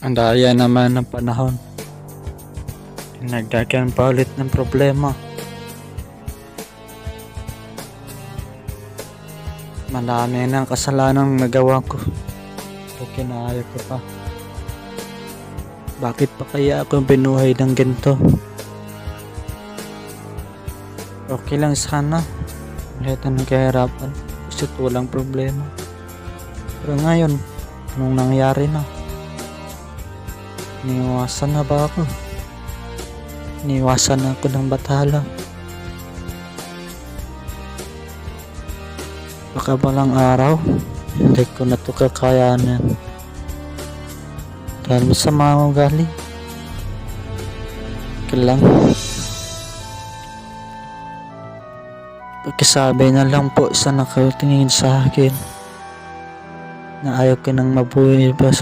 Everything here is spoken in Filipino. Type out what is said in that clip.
Ang daya naman ng panahon. Nagdagyan pa ulit ng problema. Marami na ang kasalanang nagawa ko. Pero kinaya ko pa. Bakit pa kaya ako binuhay ng ganito? Okay lang sana. Lahat ng kahirapan. Gusto walang problema. Pero ngayon, anong nangyari na? Iniwasan na ba ako? Iniwasan na ako ng bathala. Baka balang araw, hindi ko na ito kakayanan. Dahil masama ang ugali. Kailang pagkasabi na lang po sa nakatingin sa akin na ayaw ko nang mabuhay pa